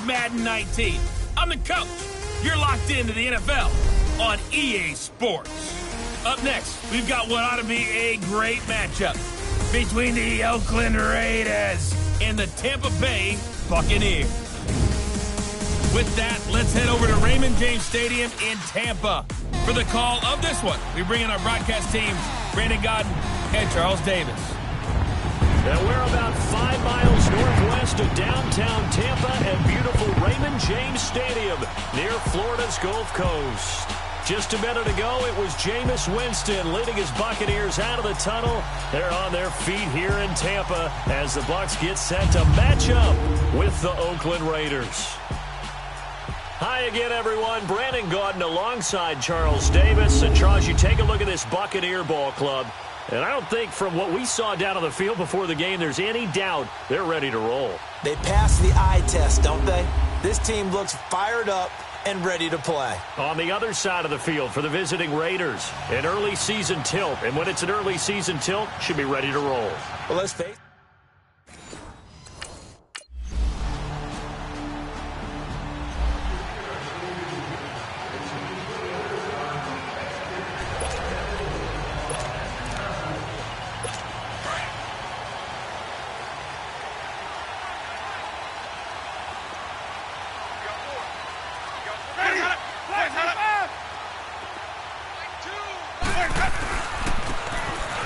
Madden 19. I'm the coach. You're locked into the NFL on EA Sports. Up next, we've got what ought to be a great matchup between the Oakland Raiders and the Tampa Bay Buccaneers. With that, let's head over to Raymond James Stadium in Tampa for the call of this one. We bring in our broadcast teams, Brandon Godden and Charles Davis. And we're about 5 miles northwest of downtown Tampa at beautiful Raymond James Stadium near Florida's Gulf Coast. Just a minute ago, it was Jameis Winston leading his Buccaneers out of the tunnel. They're on their feet here in Tampa as the Bucs get set to match up with the Oakland Raiders. Hi again, everyone. Brandon Gaudin alongside Charles Davis. And Charles, you take a look at this Buccaneer ball club, and I don't think from what we saw down on the field before the game there's any doubt they're ready to roll. They pass the eye test, don't they? This team looks fired up and ready to play. On the other side of the field for the visiting Raiders, an early season tilt. And when it's an early season tilt, should be ready to roll. Well, let's face it.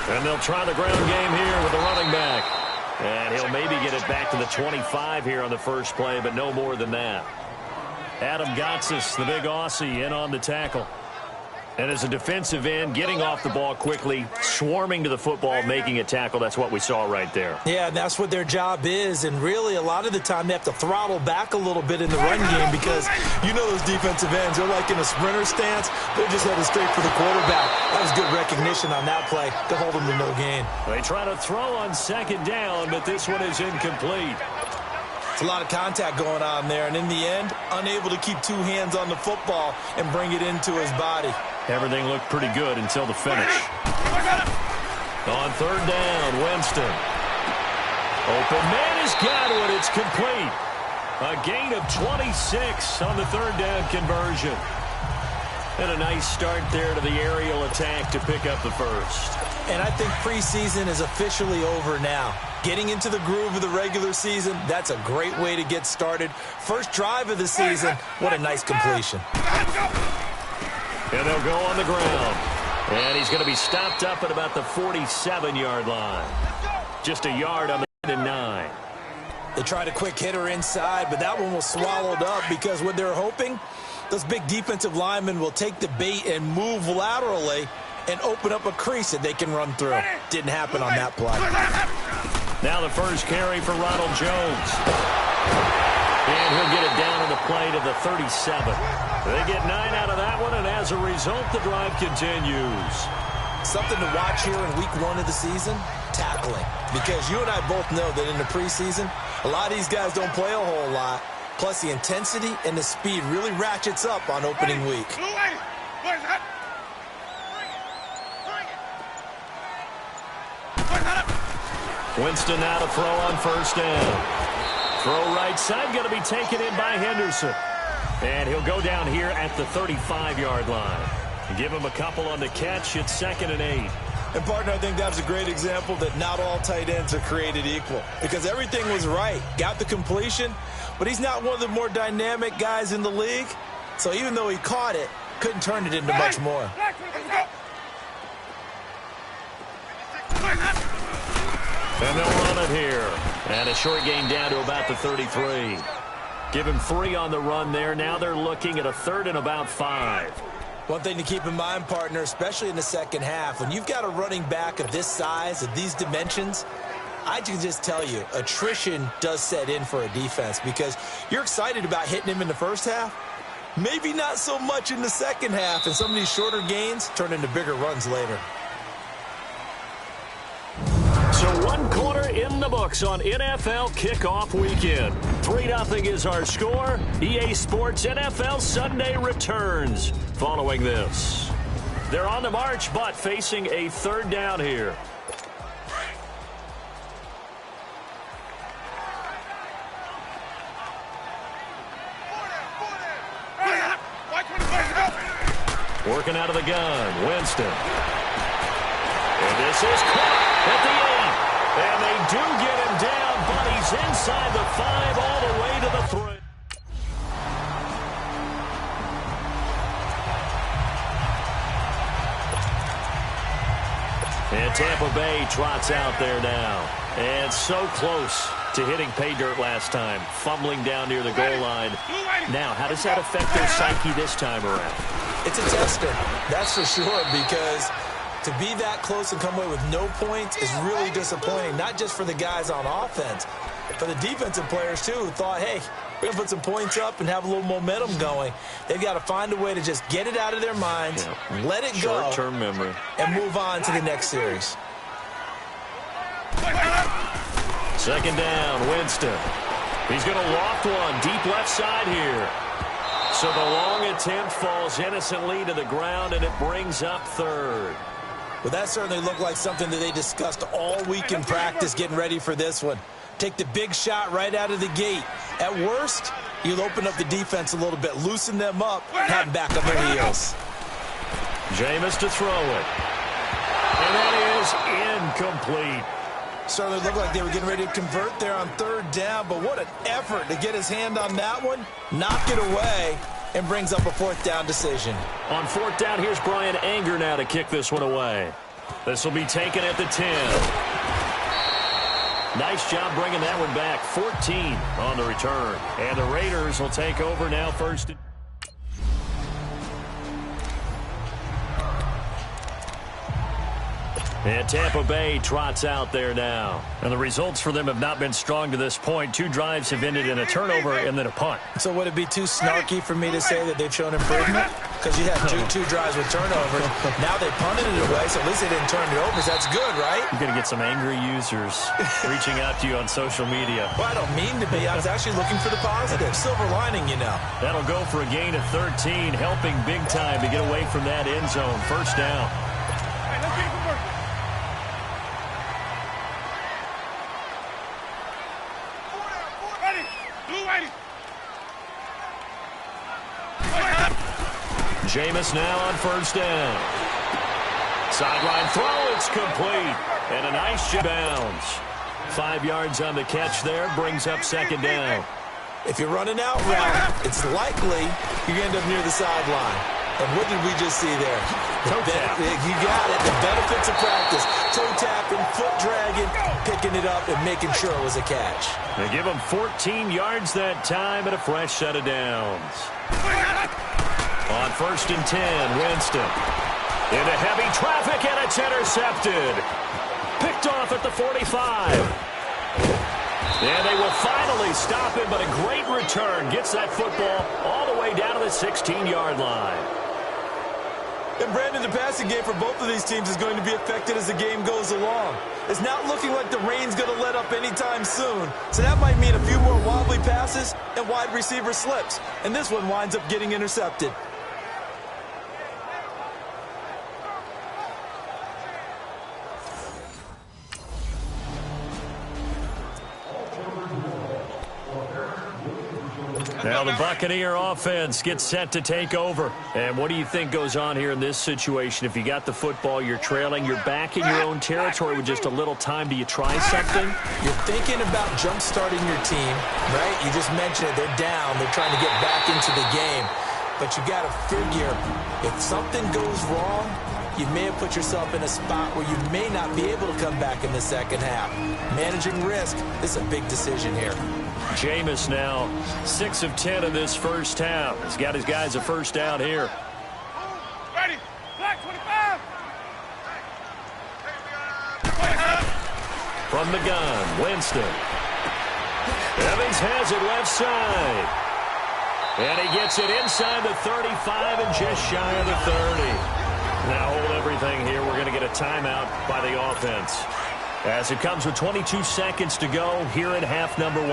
And they'll try the ground game here with the running back. And he'll maybe get it back to the 25 here on the first play, but no more than that. Adam Gotsis, the big Aussie, in on the tackle. And as a defensive end, getting off the ball quickly, swarming to the football, making a tackle, that's what we saw right there. Yeah, and that's what their job is. And really, a lot of the time, they have to throttle back a little bit in the run game because you know those defensive ends, they're like in a sprinter stance. They're just headed straight for the quarterback. That was good recognition on that play to hold them to no gain. They try to throw on second down, but this one is incomplete. It's a lot of contact going on there, and in the end, unable to keep two hands on the football and bring it into his body. Everything looked pretty good until the finish. On third down, Winston. Open man has got it. It's complete. A gain of 26 on the third down conversion. And a nice start there to the aerial attack to pick up the first. And I think preseason is officially over now. Getting into the groove of the regular season, that's a great way to get started. First drive of the season, what a nice completion. And they'll go on the ground. And he's going to be stopped up at about the 47-yard line. Just a yard on the 9. They tried a quick hitter inside, but that one was swallowed up because what they're hoping, those big defensive linemen will take the bait and move laterally and open up a crease that they can run through. Didn't happen on that play. Now the first carry for Ronald Jones. And he'll get it down on the play to the 37. They get 9 out of that one, and as a result, the drive continues. Something to watch here in week 1 of the season, tackling. Because you and I both know that in the preseason, a lot of these guys don't play a whole lot. Plus, the intensity and the speed really ratchets up on opening week. Winston now to throw on first down. Throw right side, going to be taken in by Henderson. And he'll go down here at the 35-yard line. Give him a couple on the catch. It's 2nd and 8. And, partner, I think that was a great example that not all tight ends are created equal. Because everything was right. Got the completion, but he's not one of the more dynamic guys in the league. So even though he caught it, couldn't turn it into much more. And they'll run it here. And a short gain down to about the 33. Give him 3 on the run there. Now they're looking at a 3rd and about 5. One thing to keep in mind, partner, especially in the second half, when you've got a running back of this size, of these dimensions, I can just tell you, attrition does set in for a defense because you're excited about hitting him in the first half. Maybe not so much in the second half, and some of these shorter gains turn into bigger runs later. So 1 quarter in the books on NFL kickoff weekend. 3-0 is our score. EA Sports NFL Sunday returns following this. They're on the march, but facing a 3rd down here. Working out of the gun, Winston. And this is caught at the 8. And they do get him down, but he's inside the 5 all the way to the 3. And Tampa Bay trots out there now. And so close to hitting pay dirt last time. Fumbling down near the goal line. Now, how does that affect their psyche this time around? It's a tester, that's for sure, because to be that close and come away with no points is really disappointing, not just for the guys on offense, but the defensive players, too, who thought, hey, we're going to put some points up and have a little momentum going. They've got to find a way to just get it out of their minds, let it go, short-term memory, and move on to the next series. Second down, Winston. He's going to loft one deep left side here. So the long attempt falls innocently to the ground, and it brings up third. Well, that certainly looked like something that they discussed all week in practice getting ready for this one. Take the big shot right out of the gate. At worst, you'll open up the defense a little bit, loosen them up, have them back on their heels. Jameis to throw it. And that is incomplete. Certainly looked like they were getting ready to convert there on third down, but what an effort to get his hand on that one, knock it away, and brings up a fourth down decision. On fourth down, here's Brian Anger now to kick this one away. This will be taken at the 10. Nice job bringing that one back. 14 on the return. And the Raiders will take over now first. And Tampa Bay trots out there now. And the results for them have not been strong to this point. 2 drives have ended in a turnover and then a punt. So would it be too snarky for me to say that they've shown improvement? Because you had two drives with turnovers. Now they punted it away, so at least they didn't turn it over. So that's good, right? You're going to get some angry users reaching out to you on social media. Well, I don't mean to be. I was actually looking for the positive. Silver lining, you know. That'll go for a gain of 13, helping big time to get away from that end zone. First down. Jameis now on first down. Sideline throw, it's complete. And a nice bounce. 5 yards on the catch there, brings up second down. If you're running out route, it's likely you end up near the sideline. And what did we just see there? Toe tap. You got it. The benefits of practice. Toe tapping, foot dragging, picking it up, and making sure it was a catch. They give him 14 yards that time and a fresh set of downs. On first and 10, Winston. Into heavy traffic, and it's intercepted. Picked off at the 45. And they will finally stop him, but a great return. Gets that football all the way down to the 16-yard line. And Brandon, the passing game for both of these teams is going to be affected as the game goes along. It's not looking like the rain's going to let up anytime soon. So that might mean a few more wobbly passes and wide receiver slips. And this one winds up getting intercepted. Now the Buccaneer offense gets set to take over. And what do you think goes on here in this situation? If you got the football, you're trailing, you're back in your own territory with just a little time. Do you try something? You're thinking about jump-starting your team, right? You just mentioned it. They're down. They're trying to get back into the game. But you got to figure, if something goes wrong, you may have put yourself in a spot where you may not be able to come back in the second half. Managing risk, this is a big decision here. Jameis now 6 of 10 in this first half. He's got his guys a first down here. Ready. Black 25. From the gun, Winston. Evans has it left side. And he gets it inside the 35 and just shy of the 30. Now hold everything here. We're going to get a timeout by the offense. As it comes with 22 seconds to go here in half number 1.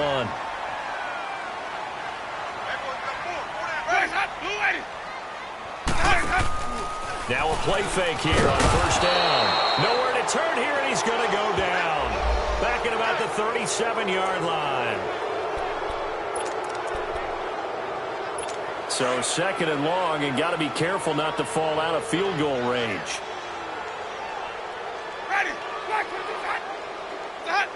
Now a play fake here on first down. Nowhere to turn here, and he's going to go down. Back at about the 37-yard line. So second and long, and got to be careful not to fall out of field goal range. Ready. Black, set.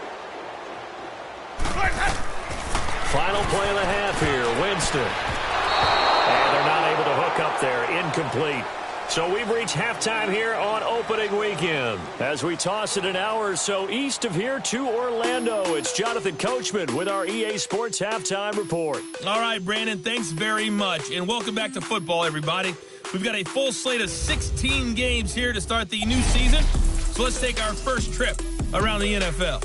Final play of the half here, Winston. And they're not able to hook up there, incomplete. So we've reached halftime here on opening weekend. As we toss it an hour or so east of here to Orlando, it's Jonathan Coachman with our EA Sports Halftime Report. All right, Brandon, thanks very much. And welcome back to football, everybody. We've got a full slate of 16 games here to start the new season. So let's take our first trip around the NFL.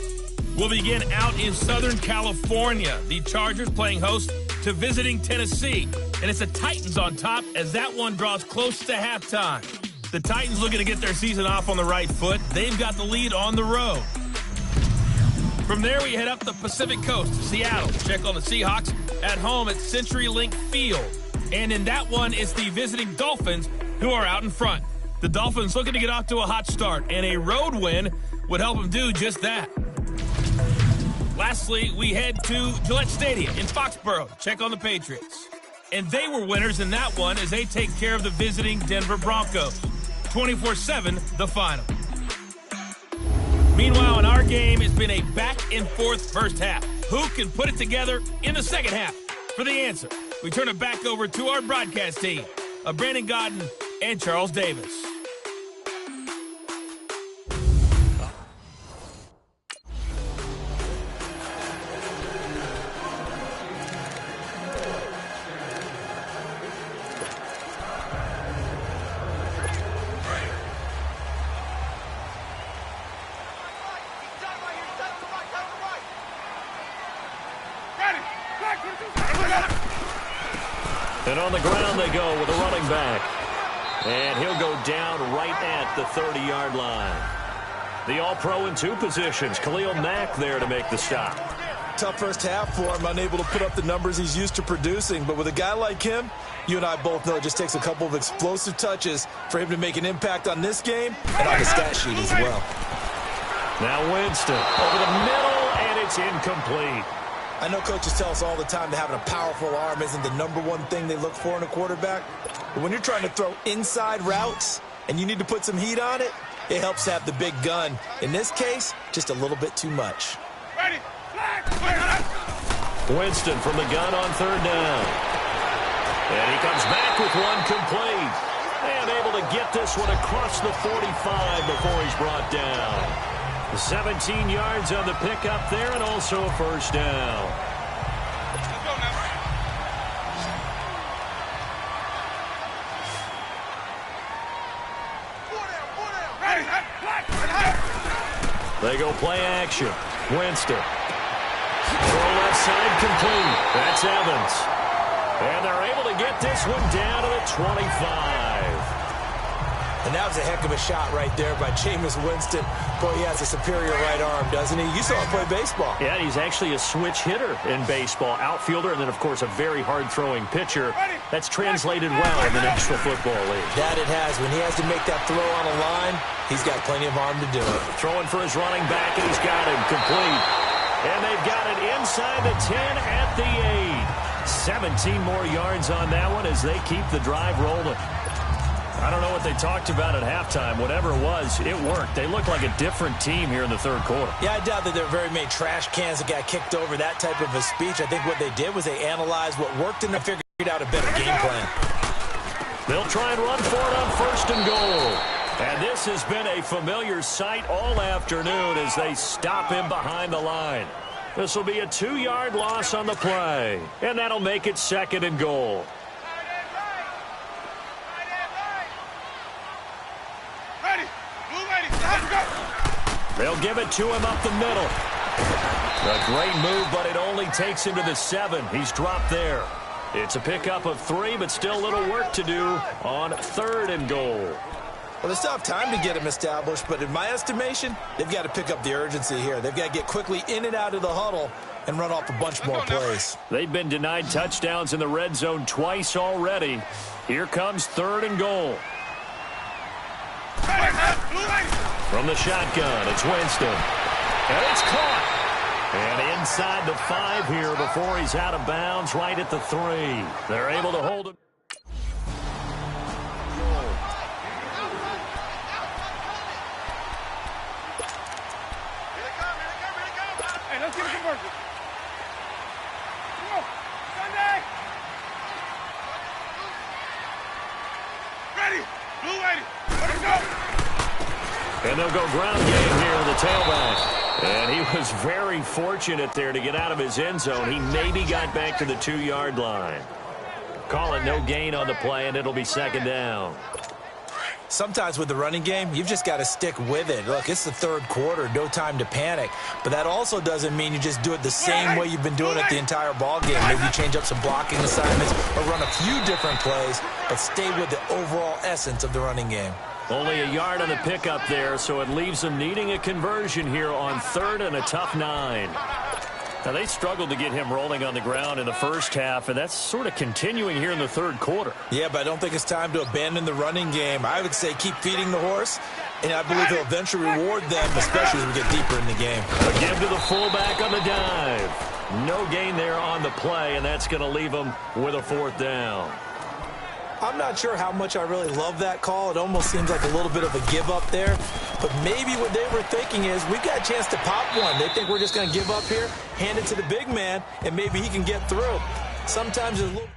We'll begin out in Southern California. The Chargers playing host to visiting Tennessee. And it's the Titans on top as that one draws close to halftime. The Titans looking to get their season off on the right foot. They've got the lead on the road. From there, we head up the Pacific Coast to Seattle. Check on the Seahawks at home at CenturyLink Field. And in that one, it's the visiting Dolphins who are out in front. The Dolphins looking to get off to a hot start, and a road win would help them do just that. Lastly, we head to Gillette Stadium in Foxborough. Check on the Patriots. And they were winners in that one as they take care of the visiting Denver Broncos. 24-7, the final. Meanwhile, in our game, it's been a back-and-forth first half. Who can put it together in the second half? For the answer, we turn it back over to our broadcast team of Brandon Godden and Charles Davis. And on the ground they go with a running back. And he'll go down right at the 30-yard line. The All-Pro in two positions. Khalil Mack there to make the stop. Tough first half for him, unable to put up the numbers he's used to producing. But with a guy like him, you and I both know it just takes a couple of explosive touches for him to make an impact on this game and on the stat sheet as well. Now Winston over the middle, and it's incomplete. I know coaches tell us all the time that having a powerful arm isn't the number one thing they look for in a quarterback. But when you're trying to throw inside routes and you need to put some heat on it, it helps to have the big gun. In this case, just a little bit too much. Ready. Winston from the gun on third down. And he comes back with one complete. And able to get this one across the 45 before he's brought down. 17 yards on the pickup there, and also a first down. Let's go now. Ready. They go play action. Winston. Throw left side complete. That's Evans. And they're able to get this one down to the 25. And that was a heck of a shot right there by Jameis Winston. Boy, he has a superior right arm, doesn't he? You saw him play baseball. Yeah, he's actually a switch hitter in baseball. Outfielder, and then, of course, a very hard-throwing pitcher. That's translated well in the National Football League. That it has. When he has to make that throw on a line, he's got plenty of arm to do it. Throwing for his running back, and he's got him complete. And they've got it inside the 10 at the 8. 17 more yards on that one as they keep the drive rolling. I don't know what they talked about at halftime. Whatever it was, it worked. They looked like a different team here in the third quarter. Yeah, I doubt that there were very many trash cans that got kicked over, that type of a speech. I think what they did was they analyzed what worked and they figured out a better game plan. They'll try and run for it on first and goal. And this has been a familiar sight all afternoon as they stop him behind the line. This will be a 2-yard loss on the play. And that'll make it second and goal. They'll give it to him up the middle. A great move, but it only takes him to the 7. He's dropped there. It's a pickup of 3, but still a little work to do on third and goal. Well, they still have time to get him established, but in my estimation, they've got to pick up the urgency here. They've got to get quickly in and out of the huddle and run off a bunch more plays. They've been denied touchdowns in the red zone twice already. Here comes third and goal. From the shotgun, it's Winston. And it's caught. And inside the 5 here before he's out of bounds, right at the 3. They're able to hold him. Hey, let's get a conversion. Come on. Sunday. Ready. Blue lady. Let's go. And they'll go ground game here to the tailback. And he was very fortunate there to get out of his end zone. He maybe got back to the 2-yard line. Call it no gain on the play, and it'll be second down. Sometimes with the running game, you've just got to stick with it. Look, it's the 3rd quarter, no time to panic. But that also doesn't mean you just do it the same way you've been doing it the entire ball game. Maybe change up some blocking assignments or run a few different plays, but stay with the overall essence of the running game. Only a yard on the pickup there, so it leaves them needing a conversion here on 3rd and a tough 9. Now, they struggled to get him rolling on the ground in the first half, and that's sort of continuing here in the 3rd quarter. Yeah, but I don't think it's time to abandon the running game. I would say keep feeding the horse, and I believe he'll eventually reward them, especially as we get deeper in the game. A give to the fullback on the dive. No gain there on the play, and that's going to leave them with a 4th down. I'm not sure how much I really love that call. It almost seems like a little bit of a give up there. But maybe what they were thinking is, we've got a chance to pop one. They think we're just going to give up here, hand it to the big man, and maybe he can get through. Sometimes there's a little...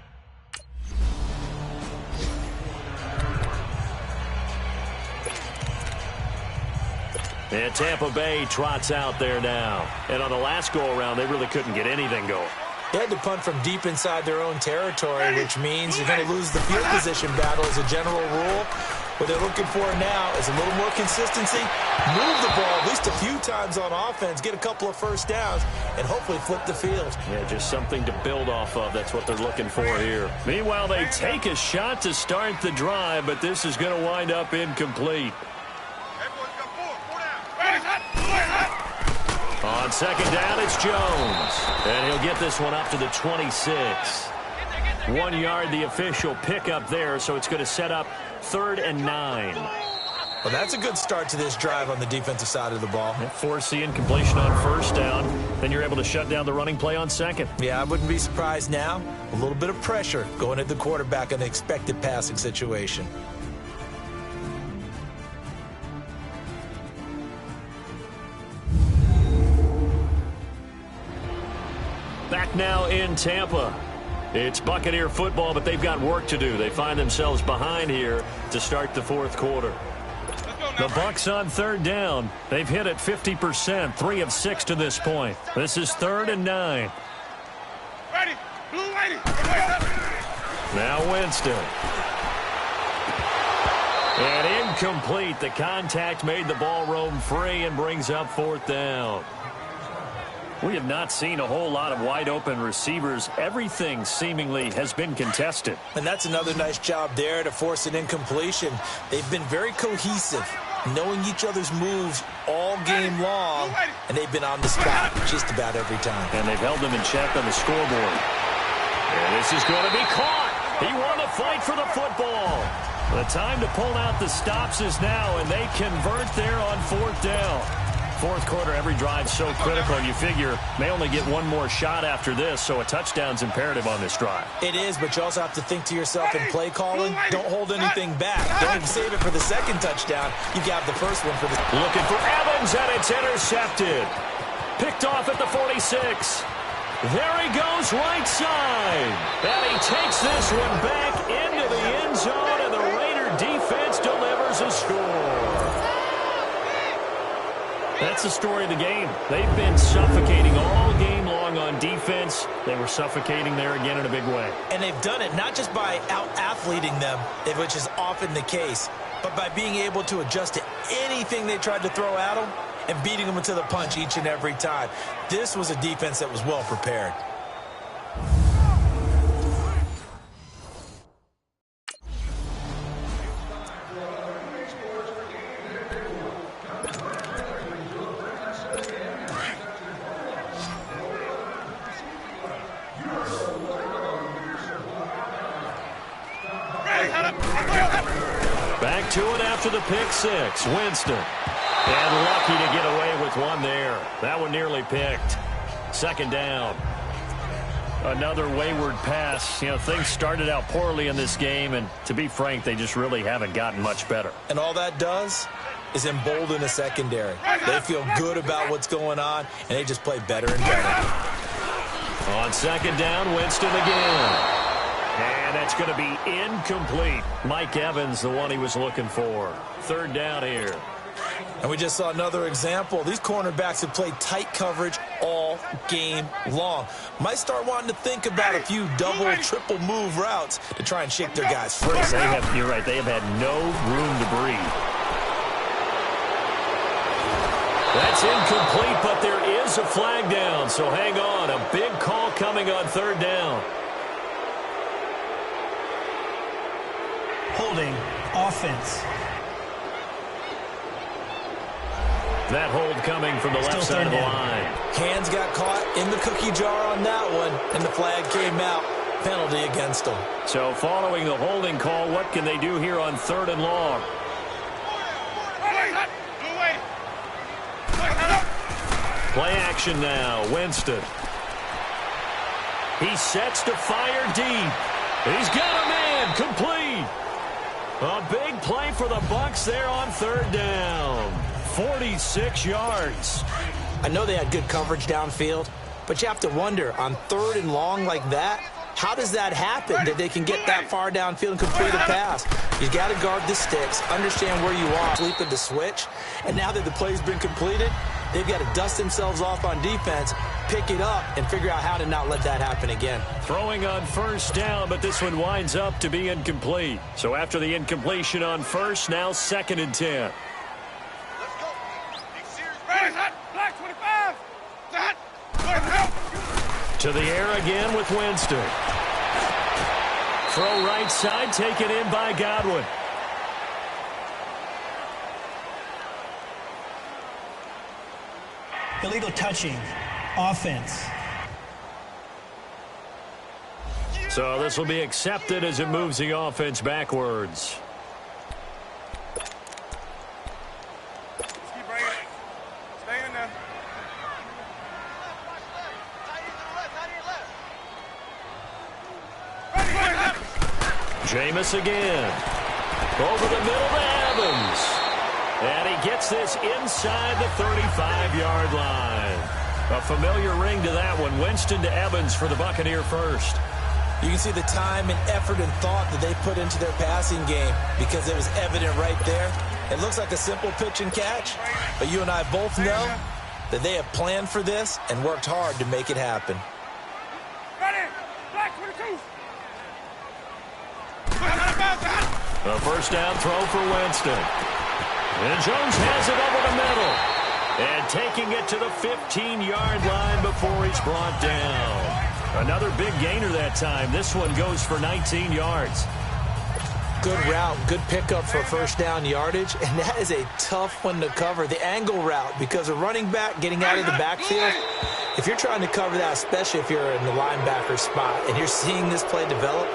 And Tampa Bay trots out there now. And on the last go-around, they really couldn't get anything going. They had to punt from deep inside their own territory, which means you're going to lose the field position battle as a general rule. What they're looking for now is a little more consistency, move the ball at least a few times on offense, get a couple of first downs, and hopefully flip the field. Yeah, just something to build off of. That's what they're looking for here. Meanwhile, they take a shot to start the drive, but this is going to wind up incomplete. On 2nd down, it's Jones. And he'll get this one up to the 26. 1 yard, the official pickup there, so it's going to set up 3rd and 9. Well, that's a good start to this drive on the defensive side of the ball. Force the incompletion on 1st down. Then you're able to shut down the running play on 2nd. Yeah, I wouldn't be surprised now. A little bit of pressure going at the quarterback in an expected passing situation. Back now in Tampa. It's Buccaneer football, but they've got work to do. They find themselves behind here to start the 4th quarter. The Bucs on 3rd down. They've hit it 50%, 3 of 6 to this point. This is 3rd and 9. Ready. Blue lady. Now Winston. And incomplete. The contact made the ball roam free and brings up 4th down. We have not seen a whole lot of wide-open receivers. Everything seemingly has been contested. And that's another nice job there to force an incompletion. They've been very cohesive, knowing each other's moves all game long, and they've been on the spot just about every time. And they've held them in check on the scoreboard. And this is going to be caught. He won the fight for the football. The time to pull out the stops is now, and they convert there on 4th down. 4th quarter, every drive so critical, and you figure may only get one more shot after this, so a touchdown's imperative on this drive. It is, but you also have to think to yourself in play calling, don't hold anything back. Don't even save it for the 2nd touchdown. You got the first one for the... Looking for Evans, and it's intercepted. Picked off at the 46. There he goes right side. And he takes this one back into the end zone, and the Raider defense delivers a score. That's the story of the game. They've been suffocating all game long on defense. They were suffocating there again in a big way. And they've done it not just by out-athleting them, which is often the case, but by being able to adjust to anything they tried to throw at them and beating them to the punch each and every time. This was a defense that was well prepared. Back to it after the pick six. Winston. And lucky to get away with one there. That one nearly picked. Second down. Another wayward pass. You know, things started out poorly in this game, and to be frank, they just really haven't gotten much better. And all that does is embolden the secondary. They feel good about what's going on, and they just play better and better. On second down, Winston again. And that's going to be incomplete. Mike Evans, the one he was looking for. Third down here. And we just saw another example. These cornerbacks have played tight coverage all game long. Might start wanting to think about a few double, triple move routes to try and shake their guys free. You're right. They have had no room to breathe. That's incomplete, but there is a flag down. So hang on. A big call coming on third down. Holding offense. That hold coming from the left side of the line. Hands got caught in the cookie jar on that one, and the flag came out. Penalty against them. So following the holding call, what can they do here on third and long? Play action now. Winston. He sets to fire deep. He's got a man. Complete. A big play for the Bucs there on third down. 46 yards. I know they had good coverage downfield, but you have to wonder, on third and long like that, how does that happen that they can get that far downfield and complete a pass? You got to guard the sticks, understand where you are, sleeping to switch, and now that the play's been completed, they've got to dust themselves off on defense, pick it up, and figure out how to not let that happen again. Throwing on first down, but this one winds up to be incomplete. So after the incompletion on first, now second and 10. To the air again with Winston. Throw right side, taken in by Godwin. Illegal touching. Offense. So this will be accepted as it moves the offense backwards. Jameis again. Over the middle to Evans. And he gets this inside the 35-yard line. A familiar ring to that one. Winston to Evans for the Buccaneer first. You can see the time and effort and thought that they put into their passing game because it was evident right there. It looks like a simple pitch and catch, but you and I both know that they have planned for this and worked hard to make it happen. A first down throw for Winston. And Jones has it over the middle. And taking it to the 15-yard line before he's brought down. Another big gainer that time. This one goes for 19 yards. Good route, good pickup for first down yardage, and that is a tough one to cover. The angle route, because a running back getting out of the backfield, if you're trying to cover that, especially if you're in the linebacker spot and you're seeing this play develop,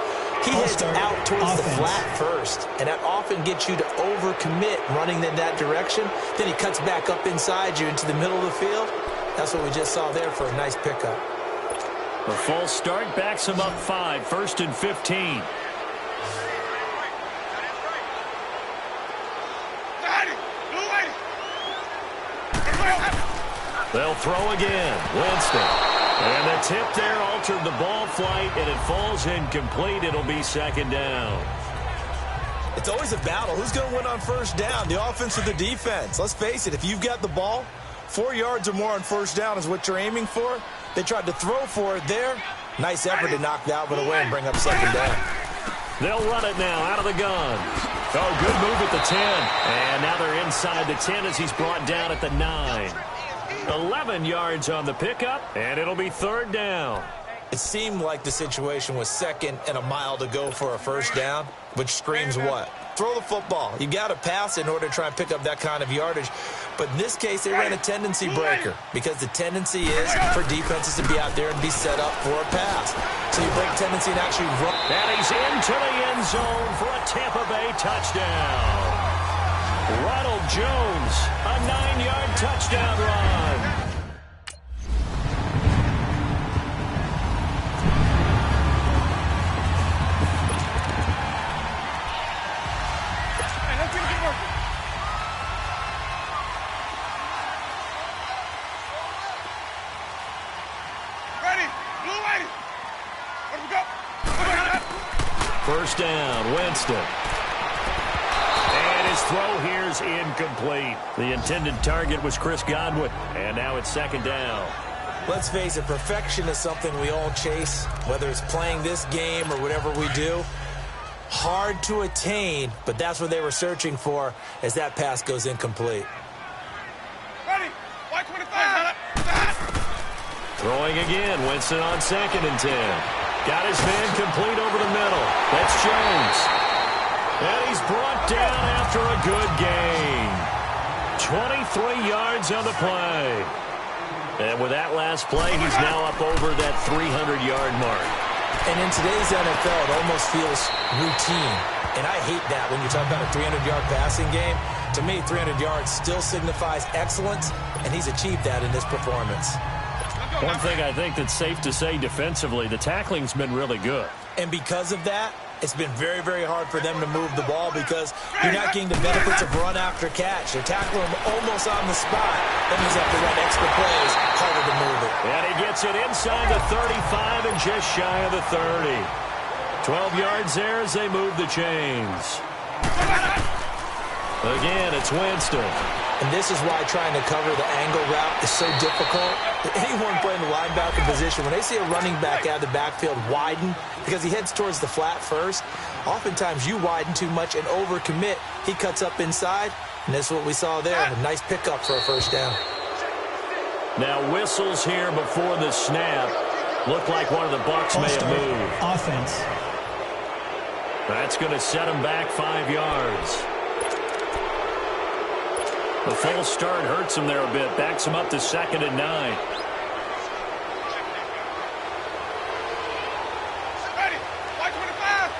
he heads out towards the flat first, and that often gets you to overcommit running in that direction. Then he cuts back up inside you into the middle of the field. That's what we just saw there for a nice pickup. A false start backs him up 5, first and 15. They'll throw again. Winston. And the tip there altered the ball flight, and it falls incomplete. It'll be second down. It's always a battle. Who's going to win on first down, the offense or the defense? Let's face it, if you've got the ball, 4 yards or more on first down is what you're aiming for. They tried to throw for it there. Nice effort to knock that one away and bring up second down. They'll run it now out of the gun. Oh, good move at the 10. And now they're inside the 10 as he's brought down at the 9. 11 yards on the pickup, and it'll be third down. It seemed like the situation was second and a mile to go for a first down, which screams what? Throw the football. You got to pass in order to try and pick up that kind of yardage. But in this case, they ran a tendency breaker because the tendency is for defenses to be out there and be set up for a pass. So you break tendency and actually run. And he's into the end zone for a Tampa Bay touchdown. Ronald Jones, a 9-yard touchdown run. First down, Winston. And his throw here is incomplete. The intended target was Chris Godwin. And now it's second down. Let's face it, perfection is something we all chase, whether it's playing this game or whatever we do. Hard to attain, but that's what they were searching for as that pass goes incomplete. Ready? White 25. Throwing again, Winston on 2nd and 10. Got his man complete over the middle. That's Jones. And he's brought down after a good gain. 23 yards on the play. And with that last play, he's now up over that 300-yard mark. And in today's NFL, it almost feels routine. And I hate that when you talk about a 300-yard passing game. To me, 300 yards still signifies excellence, and he's achieved that in this performance. One thing I think that's safe to say defensively, the tackling's been really good. And because of that, it's been very, very hard for them to move the ball because you're not getting the benefits of run after catch. They're tackling him almost on the spot. That means they have to run extra plays, harder to move it. And he gets it inside the 35 and just shy of the 30. 12 yards there as they move the chains. Again, it's Winston. And this is why trying to cover the angle route is so difficult. Anyone playing the linebacker position, when they see a running back out of the backfield widen, because he heads towards the flat first, oftentimes you widen too much and overcommit. He cuts up inside, and that's what we saw there. A nice pickup for a first down. Now whistles here before the snap. Looked like one of the Bucs may have moved. Offense. That's going to set him back 5 yards. The false start hurts him there a bit. Backs him up to 2nd and 9. Ready? White 25.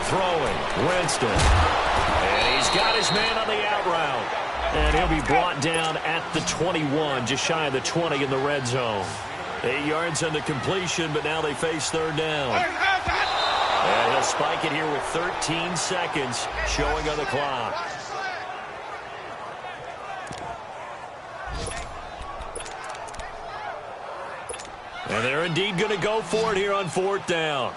Throwing, Winston. And he's got his man on the out route. And he'll be brought down at the 21, just shy of the 20 in the red zone. 8 yards on the completion, but now they face third down. And he'll spike it here with 13 seconds showing on the clock. And they're indeed going to go for it here on 4th down.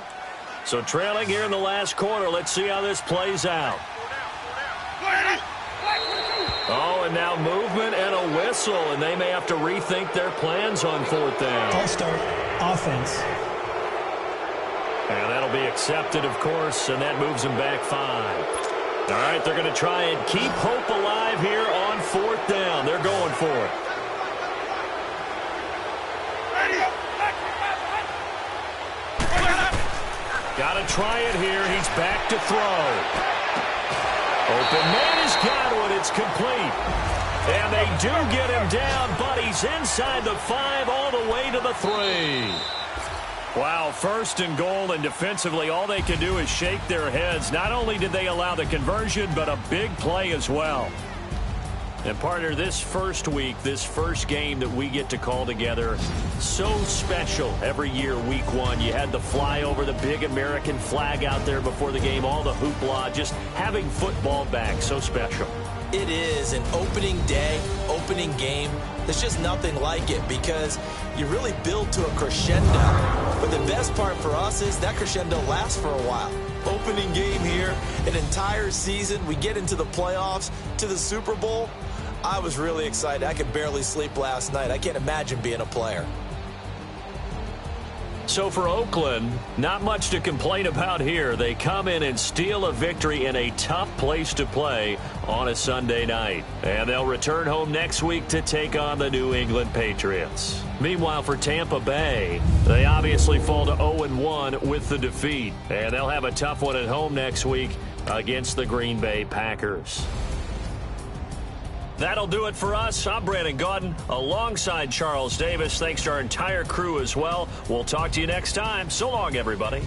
So trailing here in the last quarter. Let's see how this plays out. Oh, and now movement and a whistle, and they may have to rethink their plans on 4th down. False start. Offense. And that'll be accepted, of course, and that moves them back 5. All right, they're going to try and keep hope alive here on 4th down. They're going for it. Got to try it here. He's back to throw. Open man is Godwin. It's complete. And they do get him down, but he's inside the 5 all the way to the 3. Wow, 1st and goal, and defensively all they can do is shake their heads. Not only did they allow the conversion, but a big play as well. And partner, this first week, this first game that we get to call together, so special every year, week 1. You had the flyover, the big American flag out there before the game, all the hoopla, just having football back, so special. It is an opening day, opening game. There's just nothing like it because you really build to a crescendo. But the best part for us is that crescendo lasts for a while. Opening game here, an entire season. We get into the playoffs, to the Super Bowl. I was really excited. I could barely sleep last night. I can't imagine being a player. So for Oakland, not much to complain about here. They come in and steal a victory in a tough place to play on a Sunday night. And they'll return home next week to take on the New England Patriots. Meanwhile, for Tampa Bay, they obviously fall to 0-1 with the defeat. And they'll have a tough one at home next week against the Green Bay Packers. That'll do it for us. I'm Brandon Gaudin alongside Charles Davis. Thanks to our entire crew as well. We'll talk to you next time. So long, everybody.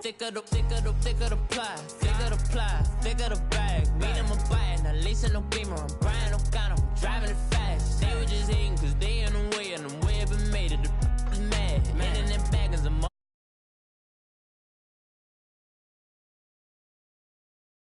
thicker the pie, thicker the bag. Mean I'm a buyer, not leasing no Beamer. I'm